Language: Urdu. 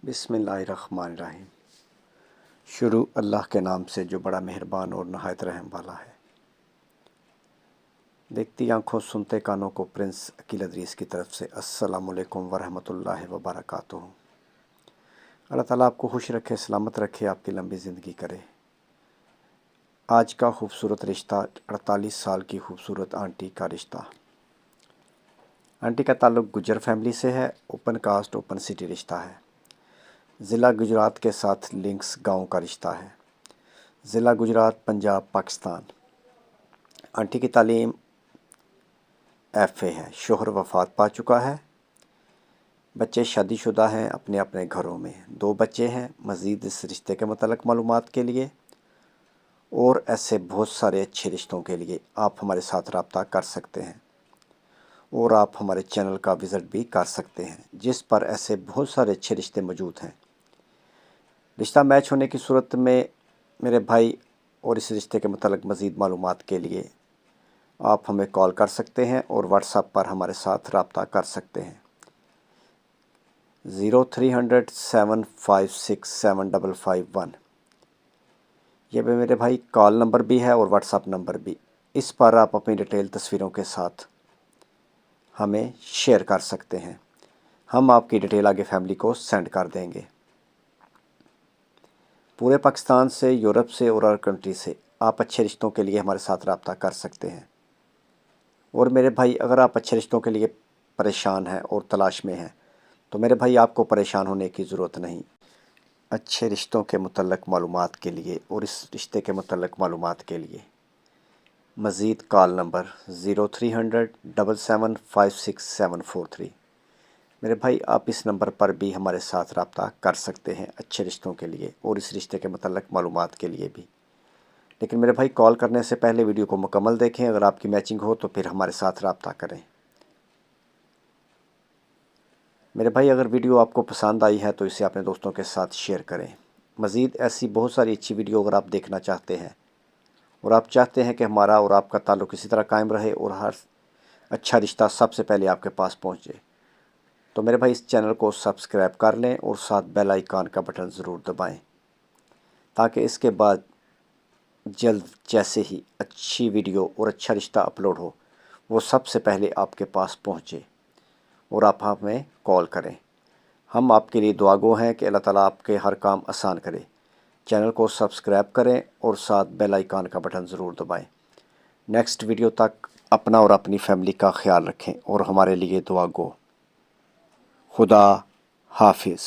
بسم اللہ الرحمن الرحیم۔ شروع اللہ کے نام سے جو بڑا مہربان اور نہایت رحم والا ہے۔ دیکھتی آنکھوں سنتے کانوں کو پرنس عقیل ادریس کی طرف سے السلام علیکم ورحمۃ اللہ وبرکاتہ۔ اللہ تعالیٰ آپ کو خوش رکھے، سلامت رکھے، آپ کی لمبی زندگی کرے۔ آج کا خوبصورت رشتہ 48 سال کی خوبصورت آنٹی کا رشتہ۔ آنٹی کا تعلق گجر فیملی سے ہے، اوپن کاسٹ اوپن سٹی رشتہ ہے۔ ضلع گجرات کے ساتھ لنکس گاؤں کا رشتہ ہے۔ ضلع گجرات، پنجاب، پاکستان۔ آنٹی کی تعلیم FA ہے۔ شوہر وفات پا چکا ہے۔ بچے شادی شدہ ہیں اپنے اپنے گھروں میں۔ 2 بچے ہیں۔ مزید اس رشتے کے متعلق معلومات کے لیے اور ایسے بہت سارے اچھے رشتوں کے لیے آپ ہمارے ساتھ رابطہ کر سکتے ہیں، اور آپ ہمارے چینل کا وزٹ بھی کر سکتے ہیں جس پر ایسے بہت سارے اچھے رشتے موجود ہیں۔ رشتہ میچ ہونے کی صورت میں میرے بھائی اور اس رشتے کے متعلق مزید معلومات کے لیے آپ ہمیں کال کر سکتے ہیں اور واٹس ایپ پر ہمارے ساتھ رابطہ کر سکتے ہیں۔ 0300 756 7551 یہ بھی میرے بھائی کال نمبر بھی ہے اور واٹس ایپ نمبر بھی۔ اس پر آپ اپنی ڈیٹیل تصویروں کے ساتھ ہمیں شیئر کر سکتے ہیں۔ ہم آپ کی ڈیٹیل آگے فیملی کو سینڈ کر دیں گے۔ پورے پاکستان سے، یورپ سے اور ہر کنٹری سے آپ اچھے رشتوں کے لیے ہمارے ساتھ رابطہ کر سکتے ہیں۔ اور میرے بھائی اگر آپ اچھے رشتوں کے لیے پریشان ہیں اور تلاش میں ہیں تو میرے بھائی آپ کو پریشان ہونے کی ضرورت نہیں۔ اچھے رشتوں کے متعلق معلومات کے لیے اور اس رشتے کے متعلق معلومات کے لیے مزید کال نمبر 0300 7756 743۔ میرے بھائی آپ اس نمبر پر بھی ہمارے ساتھ رابطہ کر سکتے ہیں اچھے رشتوں کے لیے اور اس رشتے کے متعلق معلومات کے لیے بھی۔ لیکن میرے بھائی کال کرنے سے پہلے ویڈیو کو مکمل دیکھیں، اگر آپ کی میچنگ ہو تو پھر ہمارے ساتھ رابطہ کریں۔ میرے بھائی اگر ویڈیو آپ کو پسند آئی ہے تو اسے اپنے دوستوں کے ساتھ شیئر کریں۔ مزید ایسی بہت ساری اچھی ویڈیو اگر آپ دیکھنا چاہتے ہیں اور آپ چاہتے ہیں کہ ہمارا اور آپ کا تعلق اسی طرح قائم رہے اور ہر اچھا رشتہ سب سے پہلے آپ کے پاس پہنچے تو میرے بھائی اس چینل کو سبسکرائب کر لیں اور ساتھ بیل آئیکن کا بٹن ضرور دبائیں تاکہ اس کے بعد جلد جیسے ہی اچھی ویڈیو اور اچھا رشتہ اپلوڈ ہو وہ سب سے پہلے آپ کے پاس پہنچے اور آپ ہمیں کال کریں۔ ہم آپ کے لیے دعا گو ہیں کہ اللہ تعالیٰ آپ کے ہر کام آسان کرے۔ چینل کو سبسکرائب کریں اور ساتھ بیل آئیکن کا بٹن ضرور دبائیں۔ نیکسٹ ویڈیو تک اپنا اور اپنی فیملی کا خیال رکھیں اور ہمارے لیے دعا گو۔ خدا حافظ۔